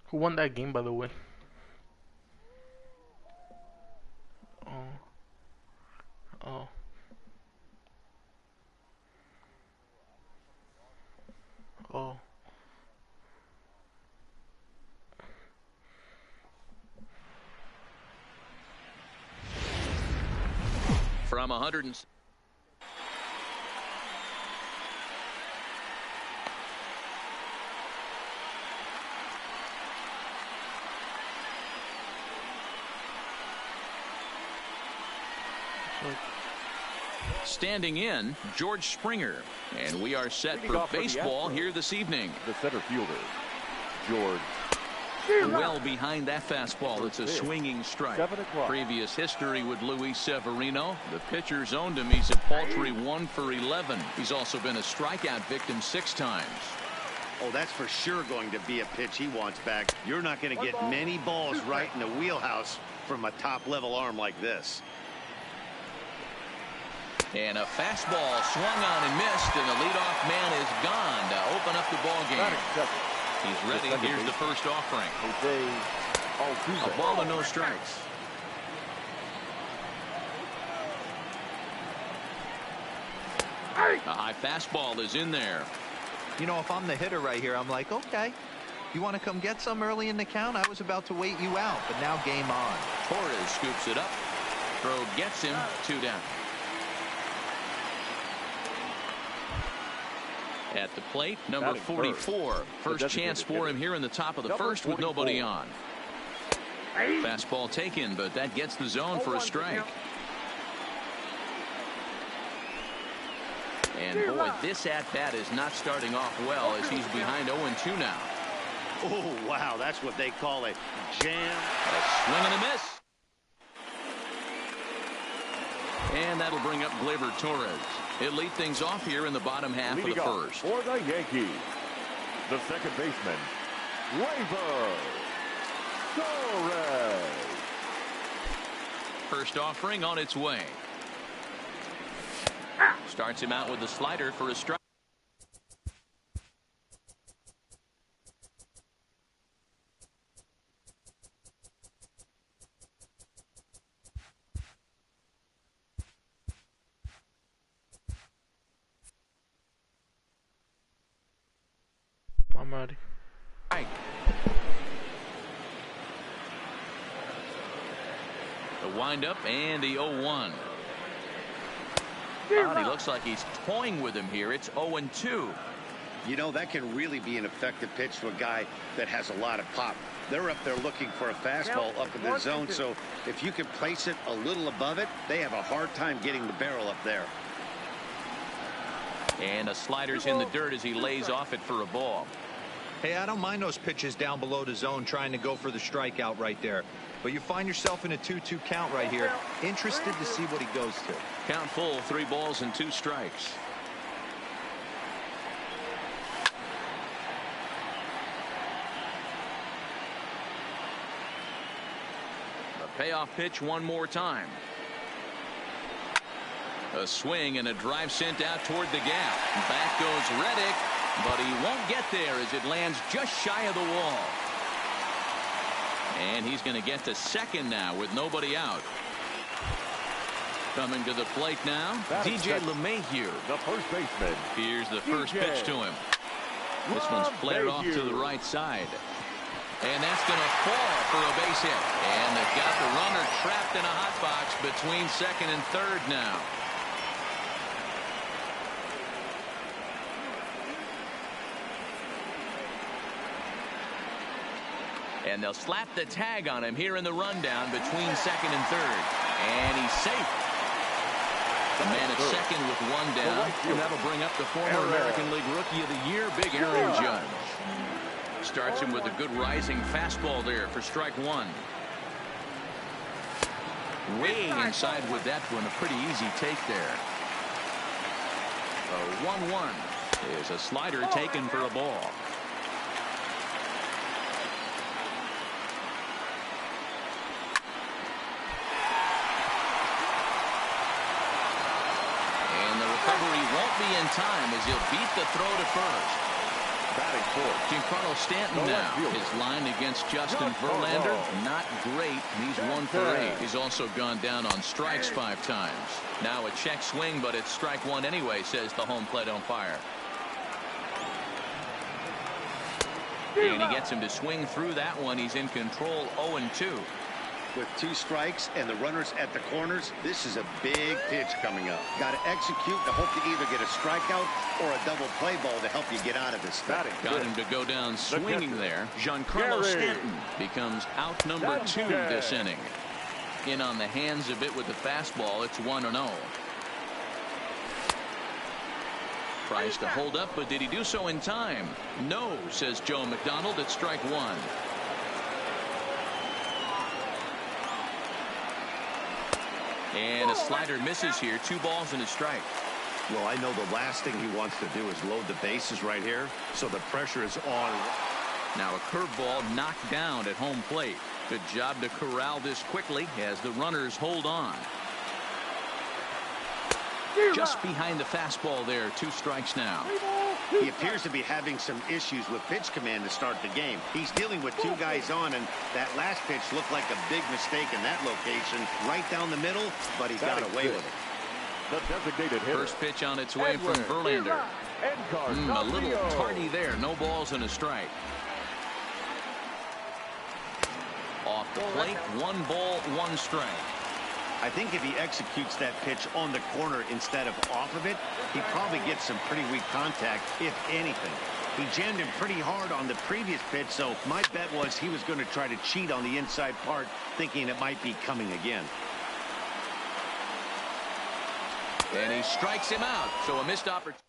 Who won that game, by the way? Oh. Oh. Oh. From 100 standing in, George Springer. And we are set for baseball here this evening. The center fielder, George. Well behind that fastball. It's a swinging strike. Previous history with Luis Severino. The pitcher's owned him. He's a paltry 1 for 11. He's also been a strikeout victim 6 times. Oh, that's for sure going to be a pitch he wants back. You're not going to get many balls right in the wheelhouse from a top-level arm like this. And a fastball swung on and missed, and the leadoff man is gone to open up the ball game. He's ready. Here's the first offering. A ball and no strikes. A high fastball is in there. You know, if I'm the hitter right here, I'm like, okay, you want to come get some early in the count? I was about to wait you out, but now game on. Torres scoops it up. Throw gets him. 2 down. At the plate, number 44. First chance for him here in the top of the first with nobody on. Fastball taken, but that gets the zone for a strike. And boy, this at-bat is not starting off well as he's behind 0-2 now. Oh, wow, that's what they call a jam. A swing and a miss. And that'll bring up Gleyber Torres. He'll lead things off here in the bottom half of the first. For the Yankees, the second baseman, Gleyber Torres. First offering on its way. Starts him out with the slider for a strike. I'm ready. Right. The windup and the 0-1. He looks like he's toying with him here. It's 0-2. You know, that can really be an effective pitch to a guy that has a lot of pop. They're up there looking for a fastball up in the zone, so if you can place it a little above it, they have a hard time getting the barrel up there. And a slider's in the dirt as he lays off it for a ball. Hey, I don't mind those pitches down below the zone trying to go for the strikeout right there. But you find yourself in a 2-2 count right here. Interested to see what he goes to. Count full, 3 balls and 2 strikes. The payoff pitch one more time. A swing and a drive sent out toward the gap. Back goes Reddick, but he won't get there as it lands just shy of the wall. And he's going to get to second now with nobody out. Coming to the plate now, DJ LeMahieu. The first baseman. Here's the first pitch to him. This one's flared off to the right side. And that's going to fall for a base hit. And they've got the runner trapped in a hot box between second and third now. And they'll slap the tag on him here in the rundown between second and third. And he's safe. The man at second with 1 down. And that'll bring up the former American League Rookie of the Year, Big Aaron Judge. Starts him with a good rising fastball there for strike 1. Way inside with that one. A pretty easy take there. A 1-1 is a slider taken for a ball. Recovery won't be in time as he'll beat the throw to first. Batting Giancarlo Stanton now. His line against Justin Verlander, not great. He's 1 for 8. He's also gone down on strikes 5 times. Now a check swing, but it's strike 1 anyway, says the home plate umpire. And he gets him to swing through that one. He's in control, 0-2. With 2 strikes and the runners at the corners, this is a big pitch coming up. Got to execute to hope to either get a strikeout or a double play ball to help you get out of this thing. Got him to go down swinging there. Giancarlo Stanton becomes out number 2 this inning. In on the hands a bit with the fastball. It's 1-0. Tries to hold up, but did he do so in time? No, says Joe McDonald. It's strike 1. And a slider misses here. 2 balls and a strike. Well, I know the last thing he wants to do is load the bases right here, so the pressure is on. Now a curveball knocked down at home plate. Good job to corral this quickly as the runners hold on. Just behind the fastball there. 2 strikes now. He appears to be having some issues with pitch command to start the game. He's dealing with 2 guys on, and that last pitch looked like a big mistake in that location. Right down the middle, but he got away with it. The designated hitter. First pitch on its way from Verlander. A little tardy there. No balls and a strike. Off the plate. 1 ball, 1 strike. I think if he executes that pitch on the corner instead of off of it, he probably gets some pretty weak contact, if anything. He jammed him pretty hard on the previous pitch, so my bet was he was going to try to cheat on the inside part, thinking it might be coming again. And he strikes him out, so a missed opportunity.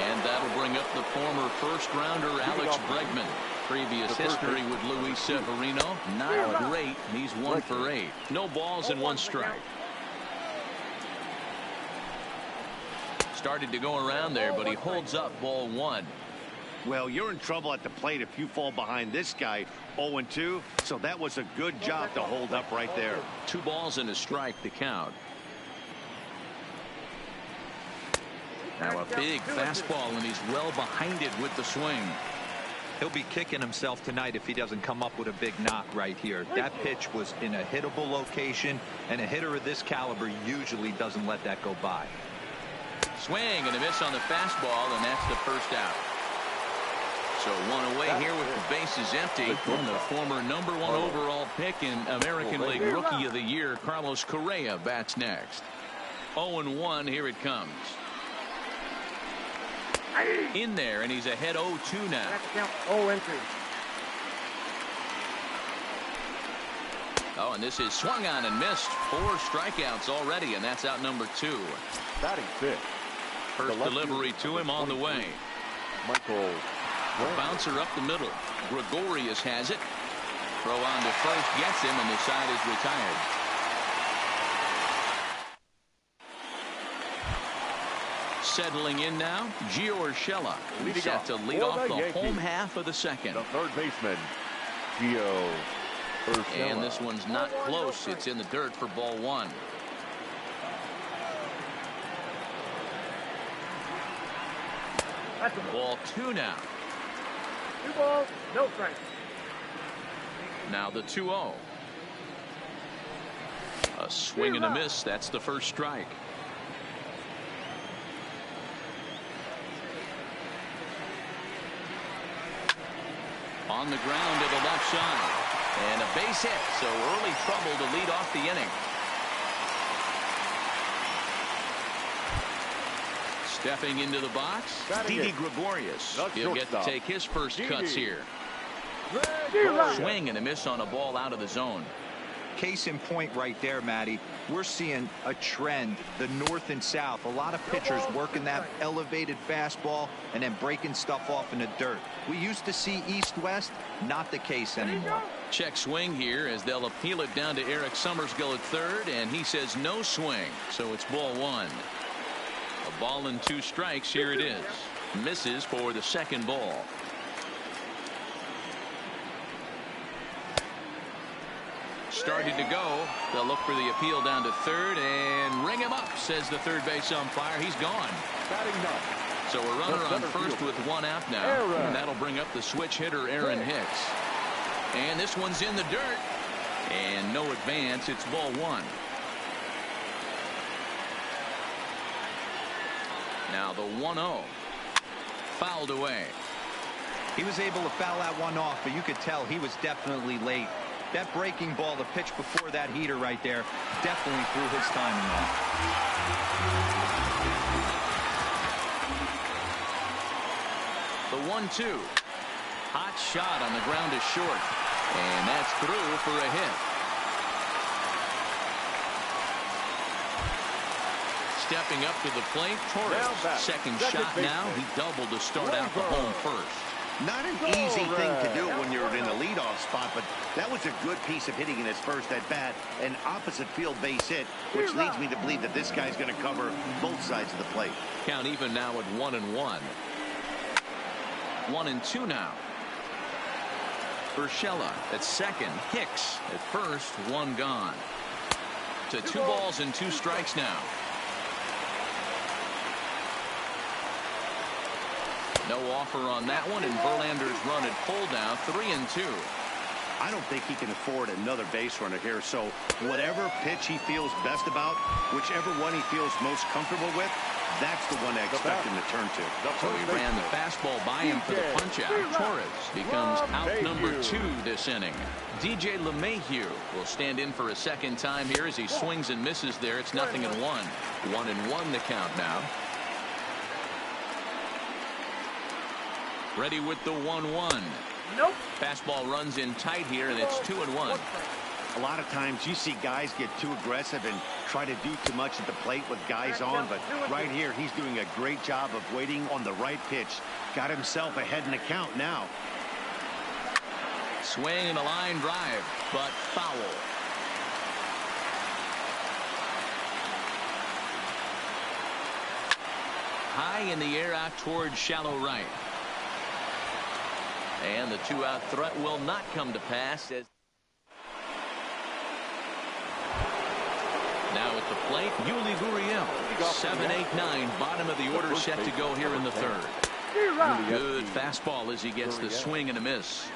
And that'll bring up the former first-rounder Alex Bregman. Previous history with Luis Severino, not great. He's 1 for 8. No balls and 1 strike. Started to go around there, but he holds up ball 1. Well, you're in trouble at the plate if you fall behind this guy. 0-2, so that was a good job to hold up right there. 2 balls and a strike to count. Now a big fastball, and he's well behind it with the swing. He'll be kicking himself tonight if he doesn't come up with a big knock right here. That pitch was in a hittable location, and a hitter of this caliber usually doesn't let that go by. Swing and a miss on the fastball, and that's the first out. So 1 away here with the bases empty. And the former #1 overall pick in American League Rookie of the Year, Carlos Correa, bats next. 0-1, here it comes. In there, and he's ahead 0-2 now. 0-3. Oh, and this is swung on and missed. 4 strikeouts already, and that's out number 2. Batting 5th. First delivery to him on the way. Michael. The bouncer up the middle. Gregorius has it. Throw on to first, gets him, and the side is retired. Settling in now, Gio Urshela, set to lead off the home half of the second. The third baseman, Gio Urshela. And this one's not close. It's in the dirt for ball 1. Ball 2 now. 2 balls, no strikes. Now the 2-0. A swing and a miss. That's the first strike. On the ground to the left side. And a base hit. So early trouble to lead off the inning. Stepping into the box, Didi Gregorius. He'll get to take his first cuts here. Swing and a miss on a ball out of the zone. Case in point right there, Matty. We're seeing a trend, the north and south. A lot of pitchers working that elevated fastball and then breaking stuff off in the dirt. We used to see east-west, not the case anymore. Check swing here as they'll appeal it down to Eric Summersgill at third, and he says no swing, so it's ball 1. A ball and 2 strikes. Here it is. Misses for the second ball. started to go. They'll look for the appeal down to third and ring him up, says the third base umpire. He's gone. Batting none. So a runner on first with one out now. And that'll bring up the switch hitter, Aaron Hicks. And this one's in the dirt. And no advance. It's ball one. Now the 1-0. Fouled away. He was able to foul that one off, but you could tell he was definitely late. That breaking ball, the pitch before that heater right there, definitely threw his timing off. The 1-2. Hot shot on the ground is short. And that's through for a hit. Stepping up to the plate, Torres. Second shot now. He doubled to start out the home first. Not an easy thing to do when you're in a leadoff spot, but that was a good piece of hitting in his first at bat. An opposite field base hit, which leads me to believe that this guy's going to cover both sides of the plate. Count even now at 1-1. 1-2 now. Urshela at second. Hicks at first. One gone. To 2 balls and 2 strikes now. No offer on that one, and Verlander's run at pulled down 3-2. I don't think he can afford another base runner here, so whatever pitch he feels best about, whichever one he feels most comfortable with, that's the one I expect him to turn to. So he ran the fastball by him for the punch-out. Torres becomes out number 2 this inning. DJ LeMahieu will stand in for a second time here as he swings and misses there. It's 0-1. 1-1 the count now. Ready with the 1-1. Nope. Fastball runs in tight here, and it's 2-1. A lot of times you see guys get too aggressive and try to do too much at the plate with guys on, but right here he's doing a great job of waiting on the right pitch. Got himself ahead in the count now. Swing and a line drive, but foul. High in the air out towards shallow right. And the 2-out threat will not come to pass. Now at the plate, Yuli Gurriel. 7-8-9, bottom of the order set to go here in the third. Good fastball as he gets the swing and a miss.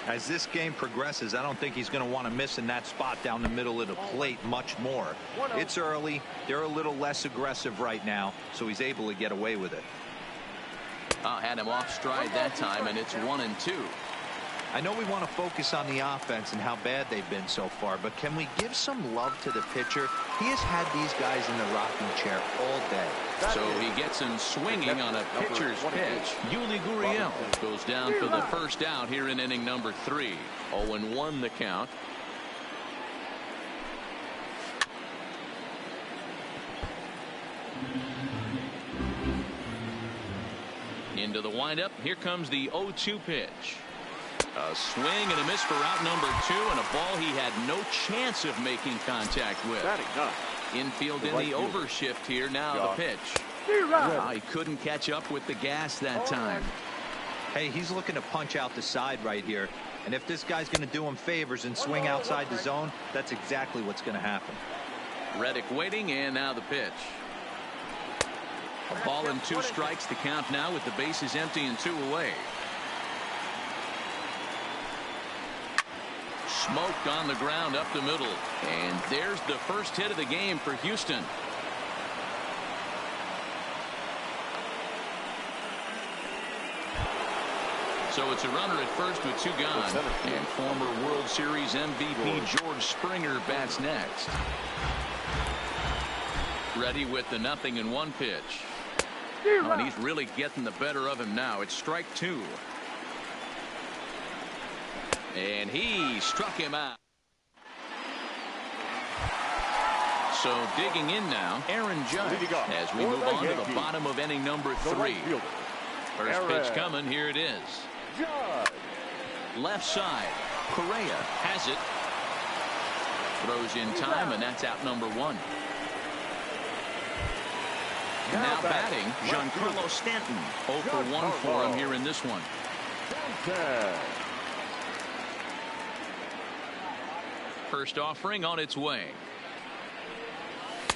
As this game progresses, I don't think he's going to want to miss in that spot down the middle of the plate much more. It's early. They're a little less aggressive right now, so he's able to get away with it. Had him off stride that time, and it's 1-2. I know we want to focus on the offense and how bad they've been so far, but can we give some love to the pitcher? He has had these guys in the rocking chair all day. So he gets him swinging on a pitcher's pitch. Yuli Gurriel goes down for the first out here in inning number 3. 0-1 the count. Into the windup. Here comes the 0-2 pitch. A swing and a miss for out number 2, and a ball he had no chance of making contact with. Infield in the overshift here. Now the pitch. He couldn't catch up with the gas that time. Hey, he's looking to punch out the side right here, and if this guy's going to do him favors and swing outside the zone, that's exactly what's going to happen. Reddick waiting, and now the pitch. A ball and 2 strikes to count now with the bases empty and 2 away. Smoked on the ground up the middle. And there's the first hit of the game for Houston. So it's a runner at first with 2 gone. And former World Series MVP George Springer bats next. Ready with the 0-1 pitch. Oh, and he's really getting the better of him now. It's strike 2. And he struck him out. So digging in now, Aaron Judge as we move on to the bottom of inning number 3. First pitch coming. Here it is. Left side. Correa has it. Throws in time, and that's out number 1. Now batting, Giancarlo Stanton. 0 for 1 for him here in this one. First offering on its way.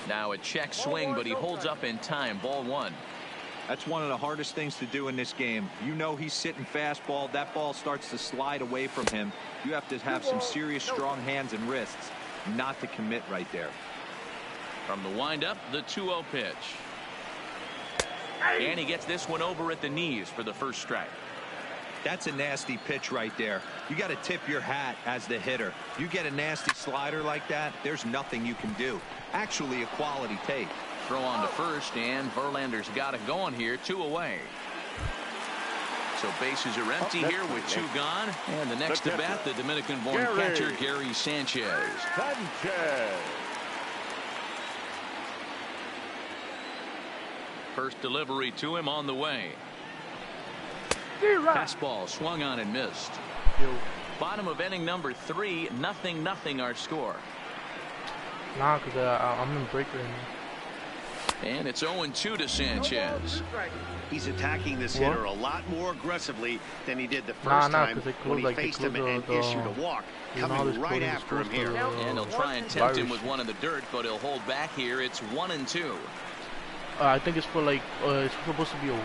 Now a check swing, but he holds up in time. Ball one. That's one of the hardest things to do in this game. You know he's sitting fastball. That ball starts to slide away from him. You have to have some serious strong hands and wrists not to commit right there. From the windup, the 2-0 pitch. And he gets this one over at the knees for the first strike. That's a nasty pitch right there. You got to tip your hat as the hitter. You get a nasty slider like that, there's nothing you can do. Actually a quality take. Throw on to first, and Verlander's got it going here. 2 away. So bases are empty here with 2 gone. And the next to bat, the Dominican-born catcher, Gary Sanchez. First delivery to him on the way. Fastball swung on and missed. Bottom of inning number 3, 0-0 our score. Nah, because I'm in break right now. And it's 0-2 to Sanchez. He's attacking this hitter a lot more aggressively than he did the first time when he faced him and issued a walk. Coming right after him here. And he'll try and tempt him with one in the dirt, but he'll hold back here. It's 1-2. I think it's for like it's supposed to be a week.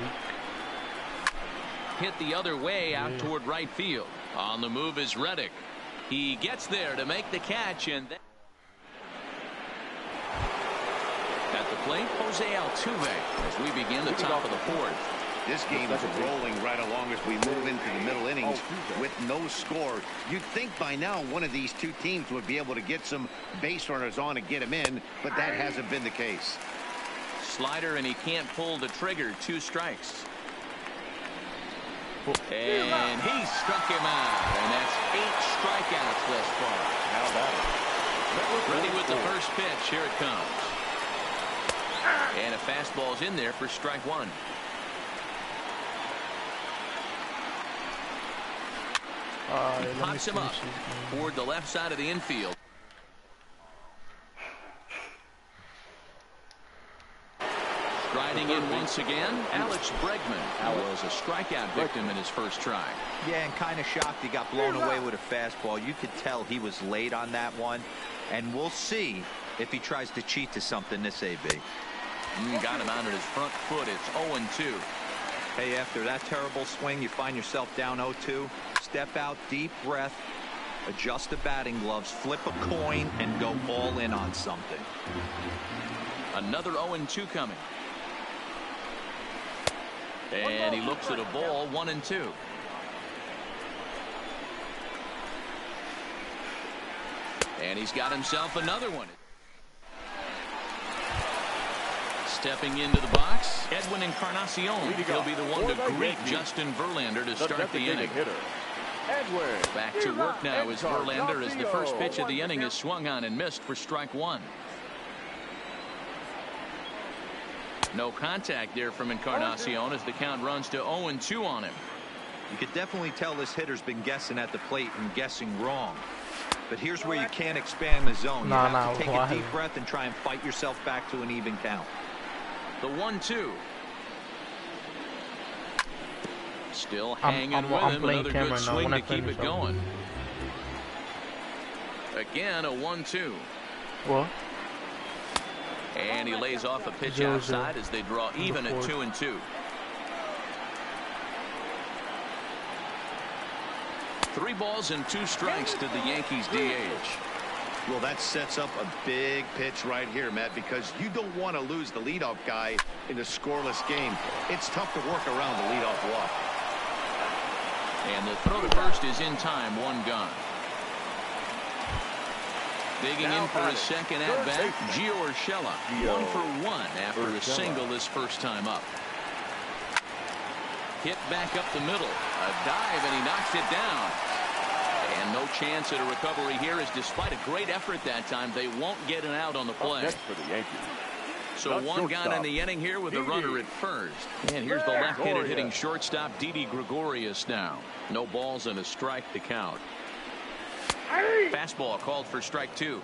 Hit the other way out toward right field. On the move is Reddick. He gets there to make the catch, and then at the plate, Jose Altuve as we begin the top of the 4th. This game is rolling right along as we move into the middle innings with no score. You'd think by now one of these two teams would be able to get some base runners on and get him in, but that hasn't been the case. Slider, and he can't pull the trigger. 2 strikes. And he struck him out, and that's 8 strikeouts thus far. How about it? Ready with the first pitch. Here it comes. And a fastball's in there for strike 1. He pops him up toward the left side of the infield. Striding in once again, Alex Bregman was a strikeout victim in his first try. Yeah, and kind of shocked he got blown away with a fastball. You could tell he was late on that one, and we'll see if he tries to cheat to something this AB. Got him out at his front foot. It's 0-2. Hey, after that terrible swing, you find yourself down 0-2. Step out, deep breath, adjust the batting gloves, flip a coin, and go all in on something. Another 0-2 coming. And he looks at a ball. 1-2. And he's got himself another one. Stepping into the box, Edwin Encarnacion. He'll be the one to greet Justin Verlander to start the inning. Back to work now is Verlander as the first pitch of the inning is swung on and missed for strike 1. No contact there from Encarnacion as the count runs to 0-2 on him. You could definitely tell this hitter's been guessing at the plate and guessing wrong. But here's where you can't expand the zone. You have to take a deep breath and try and fight yourself back to an even count. The 1-2. Still hanging with him. Another good swing to keep it going. Again, a 1-2. What? And he lays off a pitch outside as they draw even at 2-2. 3 balls and 2 strikes to the Yankees DH. Well, that sets up a big pitch right here, Matt, because you don't want to lose the leadoff guy in a scoreless game. It's tough to work around the leadoff walk. And the throw to first is in time. 1 gone. Digging in for his second at-bat, Gio Urshela. 1 for 1 after a single this first time up. Hit back up the middle. A dive, and he knocks it down. And no chance at a recovery here, as despite a great effort that time, they won't get an out on the play. Next for the Yankees. So 1 gone in the inning here with a runner at first. And here's the left-handed hitting shortstop, Didi Gregorius now. No balls and a strike to count. Fastball called for strike 2.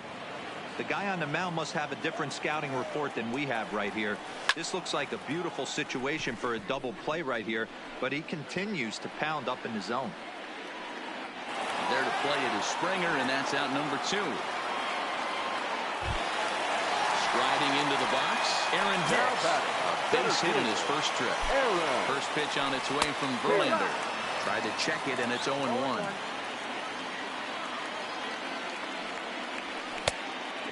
The guy on the mound must have a different scouting report than we have right here. This looks like a beautiful situation for a double play right here, but he continues to pound up in the zone. There to play it is Springer, and that's out number 2. Striding into the box, Aaron Hicks. A base hit in his first trip. First pitch on its way from Verlander. Tried to check it, and it's 0-1.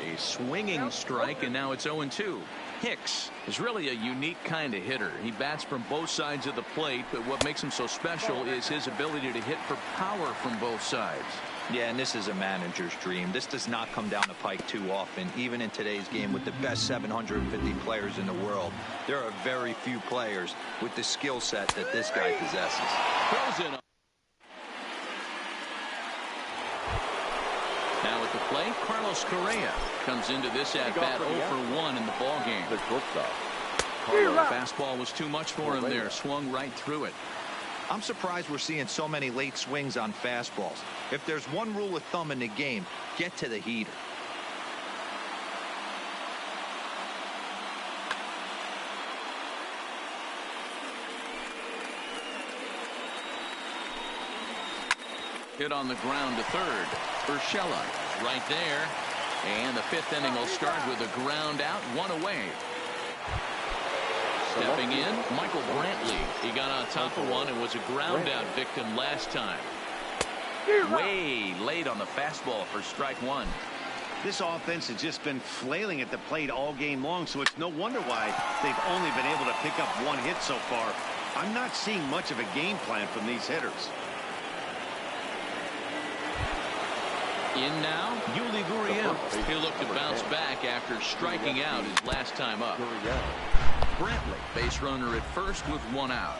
A swinging strike, and now it's 0-2. Hicks is really a unique kind of hitter. He bats from both sides of the plate, but what makes him so special is his ability to hit for power from both sides. Yeah, and this is a manager's dream. This does not come down the pike too often, even in today's game with the best 750 players in the world. There are very few players with the skill set that this guy possesses. Throws in. Now at the plate, Carlos Correa comes into this at-bat 0-for-1 in the ballgame. The shortstop. Fastball was too much for him there. Swung right through it. I'm surprised we're seeing so many late swings on fastballs. If there's one rule of thumb in the game, get to the heater. Hit on the ground to third. Urshela right there. And the fifth inning will start with a ground out, one away. Stepping in, Michael Brantley. He got on top of one and was a ground out victim last time. Way late on the fastball for strike one. This offense has just been flailing at the plate all game long, so it's no wonder why they've only been able to pick up one hit so far. I'm not seeing much of a game plan from these hitters. In now, Yuli Gurriel. He'll look to bounce back after striking out his last time up. Brantley, base runner at first with one out.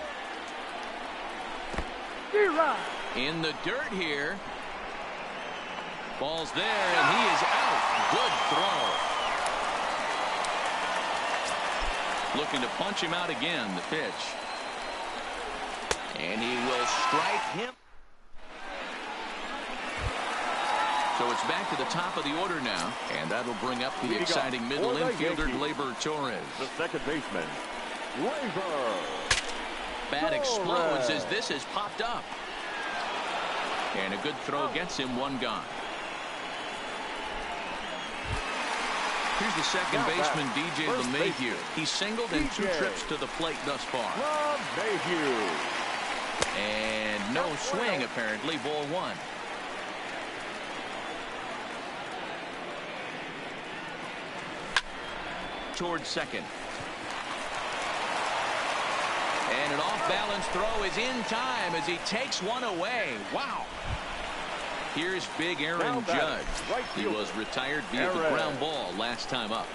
In the dirt here. Ball's there, and he is out. Good throw. Looking to punch him out again, the pitch. And he will strike him. So it's back to the top of the order now, and that'll bring up the exciting middle infielder, Gleyber Torres. The second baseman, Gleyber. Bat explodes as this has popped up. And a good throw gets him one gone. Here's the second baseman, DJ LeMahieu. He's singled in 2 trips to the plate thus far. LeMahieu. And no swing, apparently, ball one. Towards second. And an off-balance throw is in time as he takes one away. Wow. Here's big Aaron Judge. He was retired via the ground ball last time up.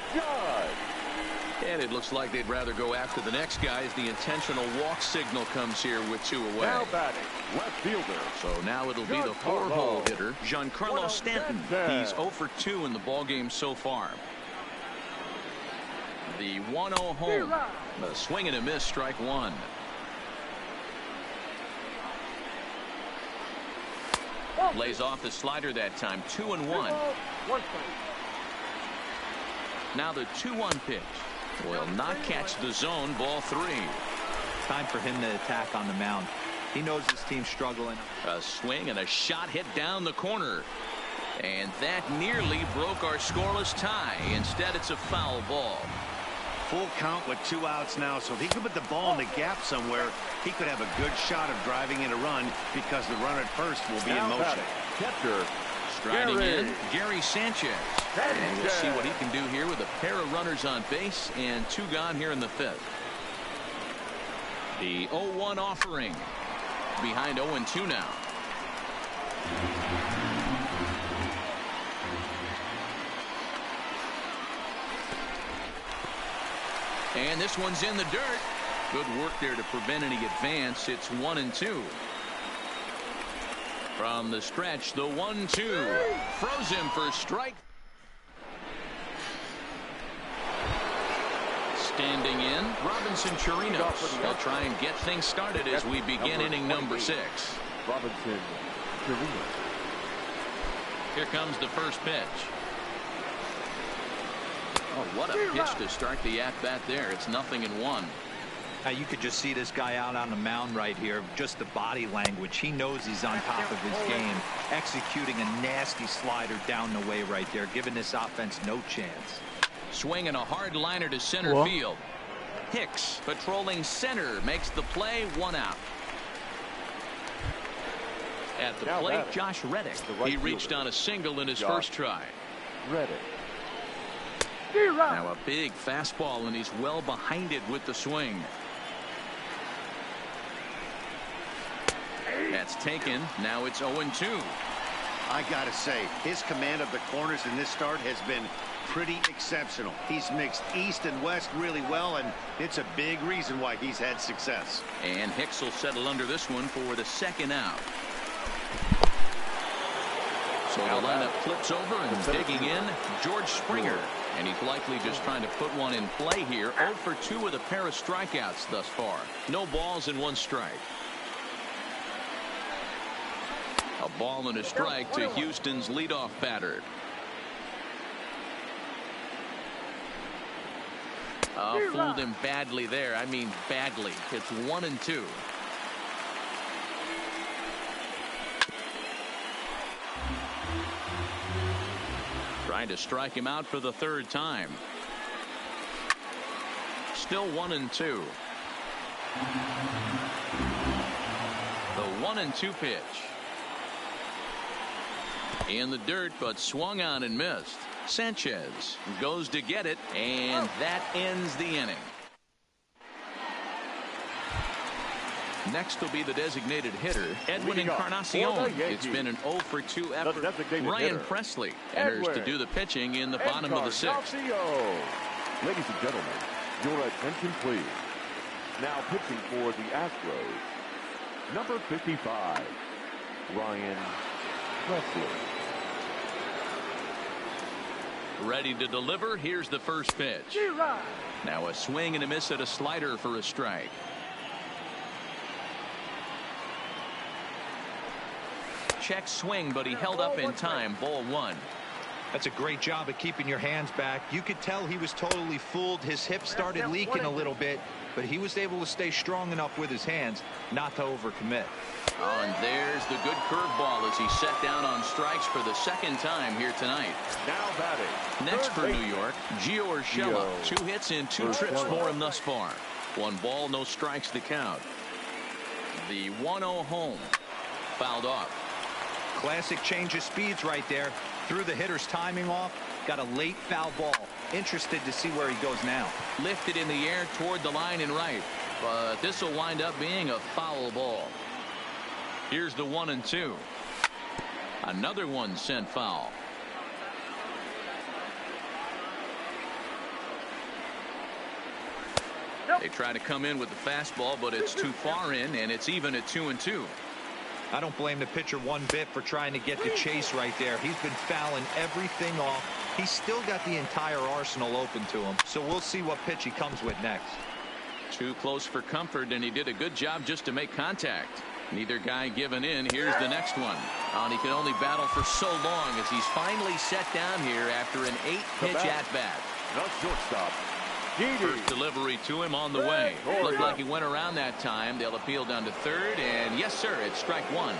And it looks like they'd rather go after the next guy as the intentional walk signal comes here with 2 away. Now batting, left fielder. So now it'll be the 4-hole hitter, Giancarlo Stanton. He's 0 for 2 in the ballgame so far. The 1-0 home. A swing and a miss, strike one. Lays off the slider that time. 2-1. Now the 2-1 pitch will not catch the zone. Ball 3. Time for him to attack on the mound. He knows his team's struggling. A swing and a shot hit down the corner. And that nearly broke our scoreless tie. Instead, it's a foul ball. Full count with 2 outs now, so if he could put the ball in the gap somewhere, he could have a good shot of driving in a run because the runner at first will be in motion. Catcher, striding in, Gary Sanchez. And we'll see what he can do here with a pair of runners on base and 2 gone here in the 5th. The 0-1 offering. Behind 0-2 now. And this one's in the dirt. Good work there to prevent any advance. It's 1-2. From the stretch, the 1-2. Froze him for a strike. Standing in, Robinson Chirinos. They'll try and get things started as we begin inning number 6. Robinson Chirinos. Here comes the first pitch. Oh, what a pitch to start the at-bat there. It's 0-1. You could just see this guy out on the mound right here. Just the body language. He knows he's on top of his game. Executing a nasty slider down the way right there. Giving this offense no chance. Swinging a hard liner to center Whoa. field. Hicks patrolling center makes the play, 1 out. At the Now plate, batting, Josh Reddick. the right He reached fielder. on a single in his Josh first try. Reddick. Now a big fastball, and he's well behind it with the swing. That's taken. Now it's 0-2. I gotta say, his command of the corners in this start has been pretty exceptional. He's mixed east and west really well, and it's a big reason why he's had success. And Hicks will settle under this one for the 2nd out. So the lineup flips over, and digging in, George Springer. And he's likely just trying to put one in play here. 0 for 2 with a pair of strikeouts thus far. No balls and 1 strike. A ball and a strike to Houston's leadoff batter. Fooled him badly there. I mean badly. It's 1-2. Trying to strike him out for the 3rd time. Still 1-2. The 1-2 pitch. In the dirt, but swung on and missed. Sanchez goes to get it, and that ends the inning. Next will be the designated hitter, Edwin Leading off Encarnacion. for the Yankees, It's been an 0 for 2 effort. designated Ryan hitter, Presley enters to Edwin do the pitching in the bottom of the 6th. Encarnacion. Ladies and gentlemen, your attention please. Now pitching for the Astros, number 55, Ryan Presley. Ready to deliver. Here's the first pitch. Now a swing and a miss at a slider for a strike. Check swing, but he held up in time. Ball 1. That's a great job of keeping your hands back. You could tell he was totally fooled. His hip started leaking a little bit, but he was able to stay strong enough with his hands not to overcommit. Oh, and there's the good curveball as he set down on strikes for the 2nd time here tonight. Now batting. Next for third New York, Gio Urshela. 2 hits and 2 trips for him thus far. 1 ball, no strikes to count. The 1-0 home. Fouled off. Classic change of speeds right there. Threw the hitter's timing off. Got a late foul ball. Interested to see where he goes now. Lifted in the air toward the line and right. But this will wind up being a foul ball. Here's the 1-2. Another one sent foul. They try to come in with the fastball, but it's too far in, and it's even at 2-2. I don't blame the pitcher one bit for trying to get the chase right there. He's been fouling everything off. He's still got the entire arsenal open to him. So we'll see what pitch he comes with next. Too close for comfort, and he did a good job just to make contact. Neither guy giving in. Here's the next one. And he can only battle for so long as he's finally set down here after an 8-pitch at-bat. The shortstop, First delivery to him on the way. Looked like he went around that time. They'll appeal down to 3rd, and yes, sir, it's strike 1.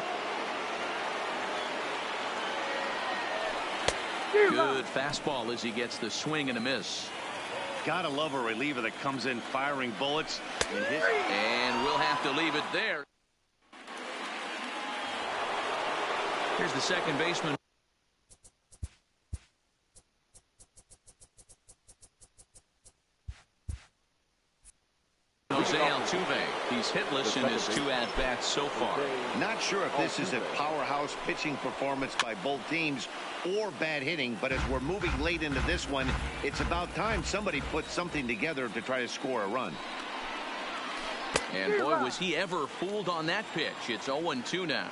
Good fastball as he gets the swing and a miss. Gotta love a reliever that comes in firing bullets. And we'll have to leave it there. Here's the second baseman. Jose Altuve. He's hitless in his 2 at-bats so far. Not sure if this is a powerhouse pitching performance by both teams or bad hitting, but as we're moving late into this one, it's about time somebody put something together to try to score a run. And boy, was he ever fooled on that pitch. It's 0-2 now.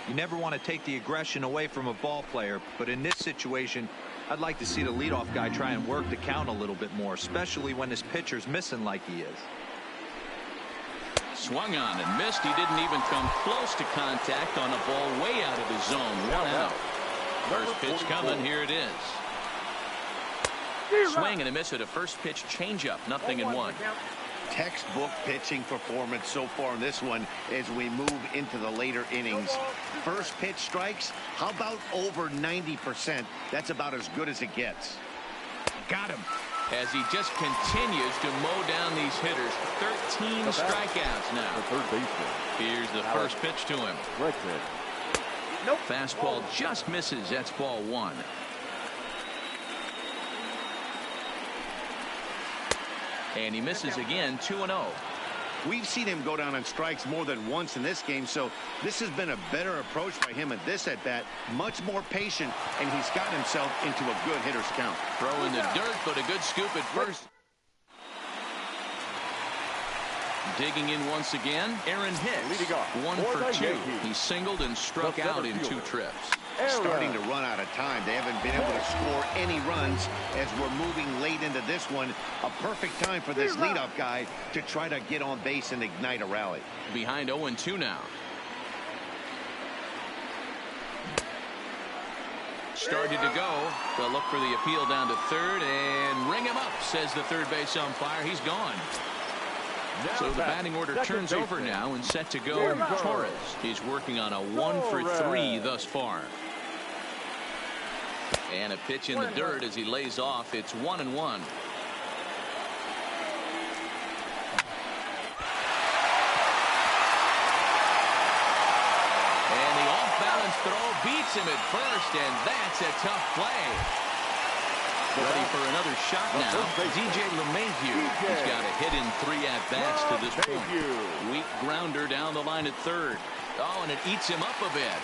You never want to take the aggression away from a ball player, but in this situation, I'd like to see the leadoff guy try and work the count a little bit more, especially when his pitcher's missing like he is. Swung on and missed. He didn't even come close to contact on a ball way out of his zone. 1 out. First pitch coming. Here it is. Swing and a miss at a first pitch changeup. 0-1. Textbook pitching performance so far in this one as we move into the later innings. First pitch strikes, how about over 90%? That's about as good as it gets. got him. As he just continues to mow down these hitters. 13 strikeouts now. The third baseman. Here's the first pitch to him. Nope. Fastball just misses. That's ball one. And he misses again, 2-0. We've seen him go down on strikes more than once in this game, so this has been a better approach by him at this at-bat. Much more patient, and he's got himself into a good hitter's count. Throw in the dirt, but a good scoop at first. Digging in once again, Aaron Hicks. Leading off 1 for 2. He singled and struck out in 2 trips. Starting to run out of time. They haven't been able to score any runs as we're moving late into this one. A perfect time for this leadoff guy to try to get on base and ignite a rally. Behind 0-2 now. Started to go. They'll look for the appeal down to third and ring him up, says the third base umpire. He's gone. So the batting order turns over now and set to go Torres. He's working on a 1 for 3 thus far. And a pitch in the dirt as he lays off. It's 1-1. And the off-balance throw beats him at first, and that's a tough play. Ready for another shot now. DJ LeMahieu. He's got a hit in 3 at-bats to this point. Weak grounder down the line at third. Oh, and it eats him up a bit.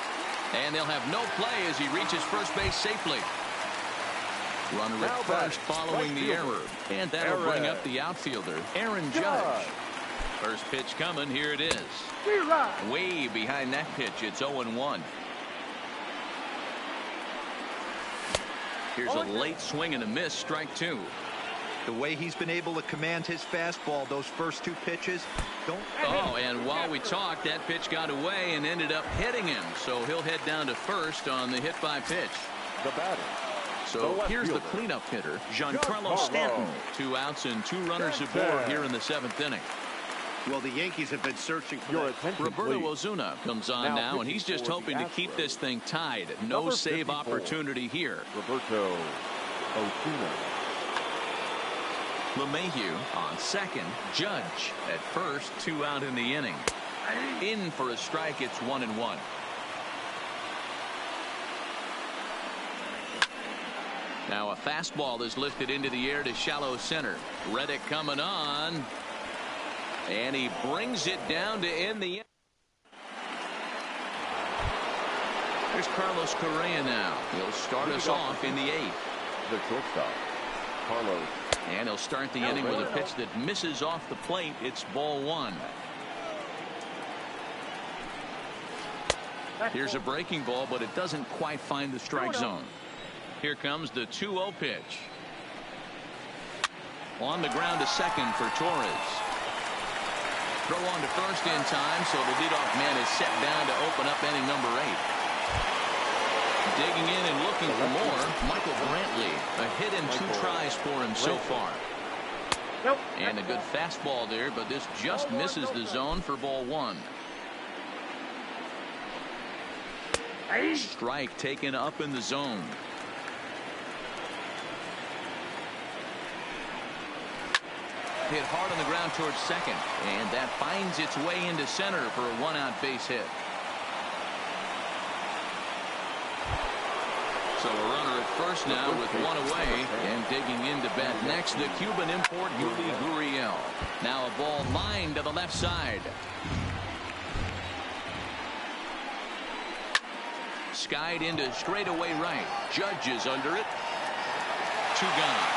And they'll have no play as he reaches first base safely. Runner at first following the error. And that'll bring up the outfielder, Aaron Judge. First pitch coming. Here it is. Way behind that pitch. It's 0-1. Here's a late swing and a miss, strike 2. The way he's been able to command his fastball those first 2 pitches. Oh, and while we talked, that pitch got away and ended up hitting him. So he'll head down to first on the hit by pitch. The batter. So here's the cleanup hitter, Giancarlo Stanton. 2 outs and 2 runners aboard here in the 7th inning. Well, the Yankees have been searching for Roberto Ozuna comes on now, and he's just hoping to keep this thing tied. No save opportunity here. Roberto Ozuna. LeMahieu on second. Judge at first. 2 out in the inning. In for a strike. It's 1-1. Now a fastball is lifted into the air to shallow center. Reddick coming on. And he brings it down to end the inning. There's Carlos Correa now. He'll start us off in the 8th. The shortstop, Carlos. And he'll start the inning with a pitch that misses off the plate. It's ball 1. Here's a breaking ball, but it doesn't quite find the strike zone. Here comes the 2-0 pitch. On the ground to second for Torres. Throw on to first in time, so the leadoff man is set down to open up inning number 8. Digging in and looking for more, Michael Brantley. A hit in 2 tries for him so far. And a good fastball there, but this just misses the zone for ball 1. Strike taken up in the zone. Hit hard on the ground towards second, and that finds its way into center for a 1-out base hit. So a runner at first now with 1 away, and digging in to bat next, the Cuban import Yuli Gurriel. Now a ball lined to the left side. Skied into straightaway right. Judge is under it. 2 gone.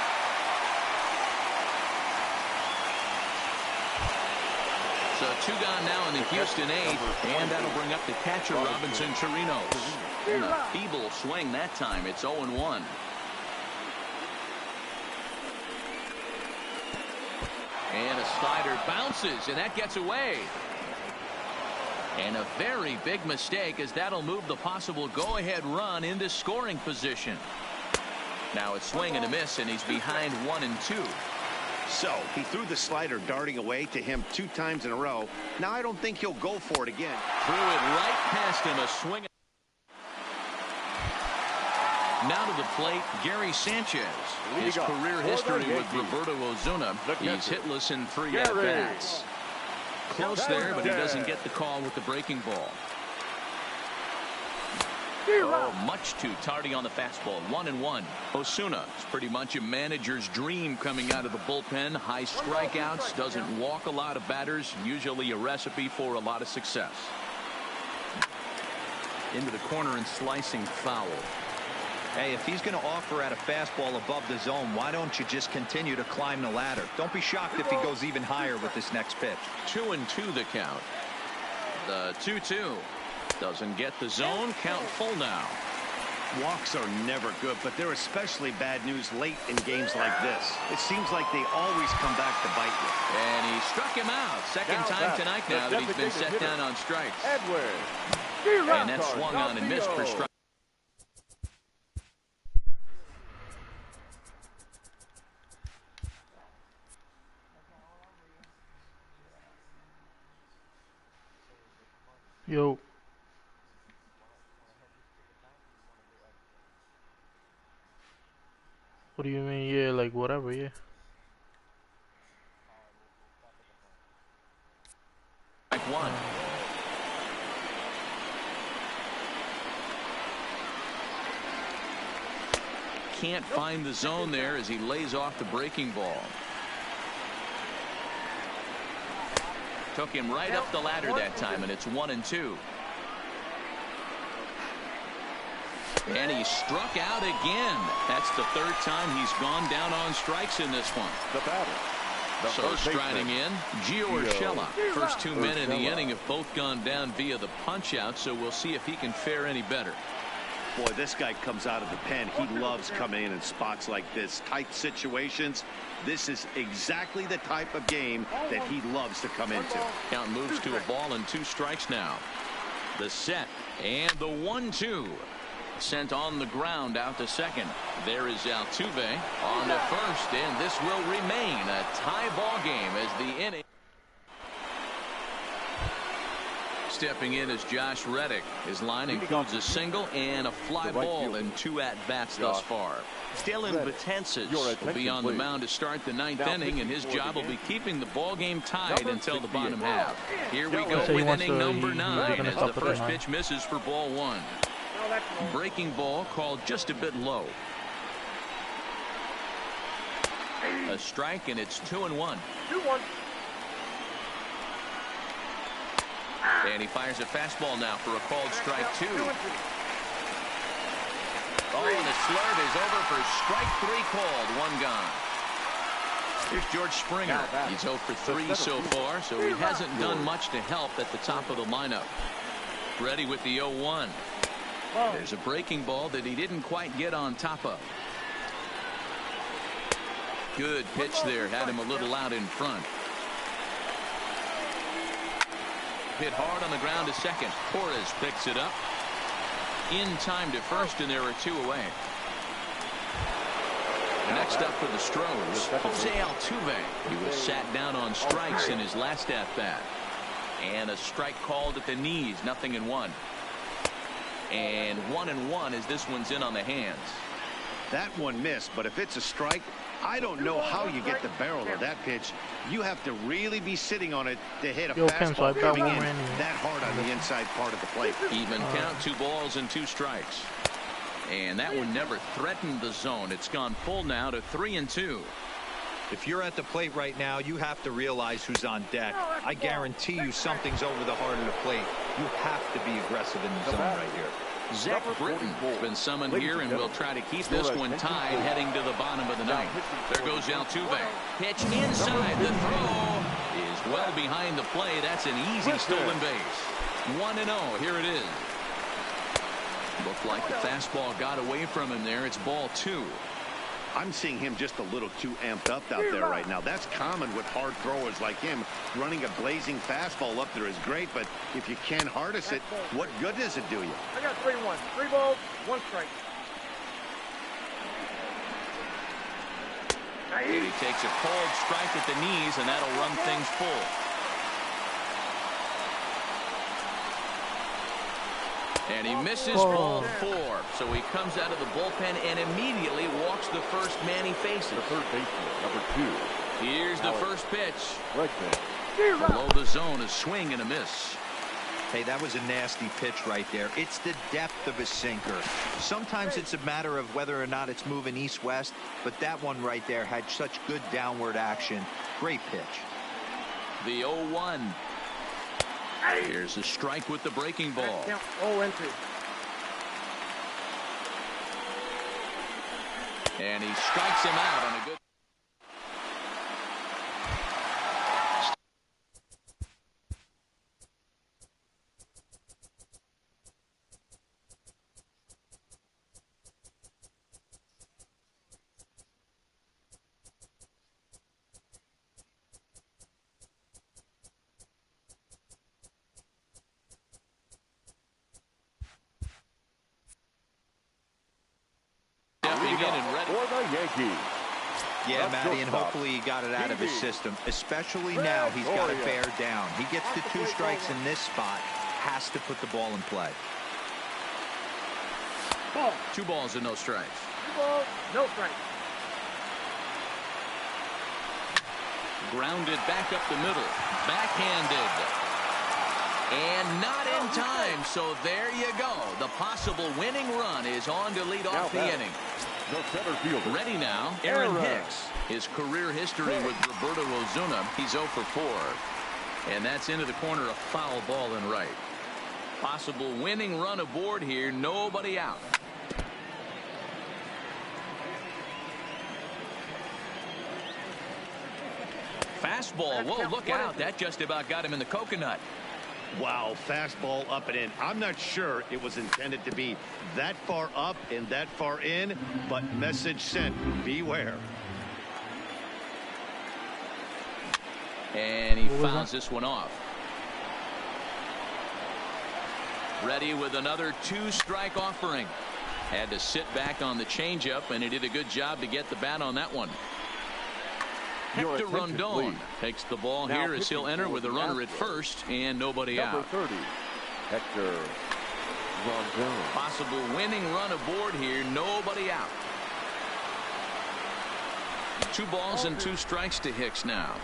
So 2 gone now in the Houston 8th, and that'll bring up the catcher Robinson Chirinos. And a feeble swing that time. It's 0-1. And a slider bounces, and that gets away. And a very big mistake, as that'll move the possible go-ahead run into scoring position. Now it's swing and a miss, and he's behind 1-2. So he threw the slider darting away to him 2 times in a row. Now I don't think he'll go for it again. Threw it right past him. A swing. Now to the plate, Gary Sanchez. His career history with Roberto Osuna. He's hitless in 3 at-bats. Close there, but he doesn't get the call with the breaking ball. Oh, much too tardy on the fastball. 1-1. Osuna is pretty much a manager's dream coming out of the bullpen. High strikeouts, doesn't walk a lot of batters. Usually a recipe for a lot of success. Into the corner and slicing foul. Hey, if he's going to offer at a fastball above the zone, why don't you just continue to climb the ladder? Don't be shocked if he goes even higher with this next pitch. 2-2 the count. The 2-2 doesn't get the zone. Count full now. Walks are never good, but they're especially bad news late in games like this. It seems like they always come back to bite you. And he struck him out. Second time tonight now that he's been set down on strikes. And that swung on and missed for strike. Yo. What do you mean? Yeah, like whatever, yeah. Like one. Can't find the zone there as he lays off the breaking ball. Took him right up the ladder that time, and it's 1-2. And he struck out again. That's the 3rd time he's gone down on strikes in this one. The batter. So striding in, Gio Urshela. First 2 men in the inning have both gone down via the punch out, so we'll see if he can fare any better. Boy, this guy comes out of the pen. He loves coming in spots like this. Tight situations. This is exactly the type of game that he loves to come into. Count moves to a ball and 2 strikes now. The set and the 1-2. Sent on the ground out to second. There is Altuve on to first, and this will remain a tie ball game as the inning. Stepping in is Josh Reddick. His line includes a single and a fly ball in 2 at-bats thus far. Dylan Betances will be on the mound to start the 9th inning, and his job will be keeping the ball game tied until the bottom half. Here we go with inning number 9 as the first pitch misses for ball 1. Breaking ball called just a bit low. A strike, and it's 2-1. 2-1. And he fires a fastball now for a called strike 2. Oh, and the slurve is over for strike 3 called. 1 gone. Here's George Springer. He's 0 for 3 so far, so he hasn't done much to help at the top of the lineup. Ready with the 0-1. There's a breaking ball that he didn't quite get on top of. Good pitch there. Had him a little out in front. Hit hard on the ground to second. Torres picks it up. In time to first, and there are 2 away. Next up for the Stros, Jose Altuve. He was sat down on strikes in his last at-bat. And a strike called at the knees. 0-1. And 1-1 as this one's in on the hands. That one missed, but if it's a strike, I don't know how you get the barrel of that pitch. You have to really be sitting on it to hit a fastball coming in that hard on the inside part of the plate. Even count, 2 balls and 2 strikes. And that one never threatened the zone. It's gone full now to 3-2. If you're at the plate right now, you have to realize who's on deck. I guarantee you something's over the heart of the plate. You have to be aggressive in the zone right here. Zach Britton has been summoned here and will try to keep this one tied heading to the bottom of the 9th. There goes Altuve. Pitch inside. The throw is well behind the play. That's an easy stolen base. 1-0. Here it is. Looked like the fastball got away from him there. It's ball 2. I'm seeing him just a little too amped up out there right now. That's common with hard throwers like him. Running a blazing fastball up there is great, but if you can't harness it, what good does it do you? I got 3-1. 3 balls, 1 strike. And he takes a cold strike at the knees, and that'll run things full. And he misses ball 4. So he comes out of the bullpen and immediately walks the first man he faces. The third baseman, number 2. Here's the first pitch. Bregman. Below the zone, a swing and a miss. Hey, that was a nasty pitch right there. It's the depth of a sinker. Sometimes it's a matter of whether or not it's moving east-west, but that one right there had such good downward action. Great pitch. The 0-1. Here's a strike with the breaking ball. 0-2. And he strikes him out on a good. Stepping in and ready. For the Yankees. Yeah, Matty, and hopefully he got it out of his system. Especially now, he's got to bear down. He gets the 2 strikes in this spot, has to put the ball in play. 2 balls and no strikes. 2 balls, no strikes. Grounded back up the middle. Backhanded. And not in time, so there you go. The possible winning run is on to lead off the inning. The center fielder. Ready now, Aaron Hicks. His career history with Roberto Ozuna, he's 0 for 4. And that's into the corner, a foul ball and right. Possible winning run aboard here, nobody out. Fastball, whoa, look out. That just about got him in the coconut. Wow, fastball up and in. I'm not sure it was intended to be that far up and that far in, but message sent. Beware. And he fouls this one off. Ready with another 2-strike offering. Had to sit back on the changeup, and he did a good job to get the bat on that one. Hector Rondon takes the ball here as he'll enter with a runner at first and nobody out. Number 30, Hector Rondon. Possible winning run aboard here, nobody out. 2 balls and 2 strikes to Hicks now.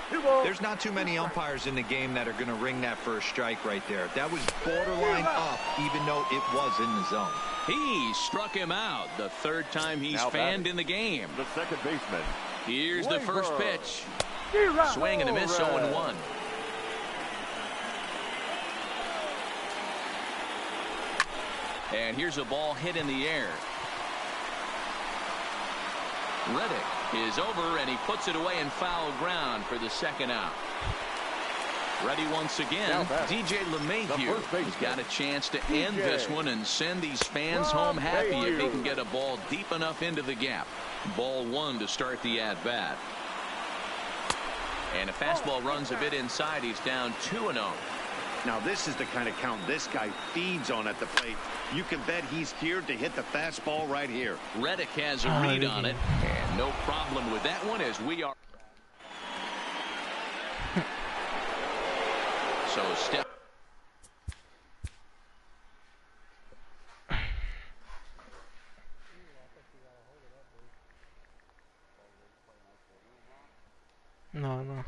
2 balls. There's not too many umpires in the game that are going to ring that first strike right there. That was borderline up, even though it was in the zone. He struck him out the 3rd time he's fanned in the game. The second baseman. Here's the first pitch. Swing and a miss, 0-1. And here's a ball hit in the air. Reddick is over, and he puts it away in foul ground for the 2nd out. Ready once again, DJ LeMahieu. He's got a chance to end this one and send these fans home happy if he can get a ball deep enough into the gap. Ball 1 to start the at-bat. And a fastball runs a bit inside. He's down 2-0. Now this is the kind of count this guy feeds on at the plate. You can bet he's geared to hit the fastball right here. Reddick has a read on it, and no problem with that one as we are. So step. No.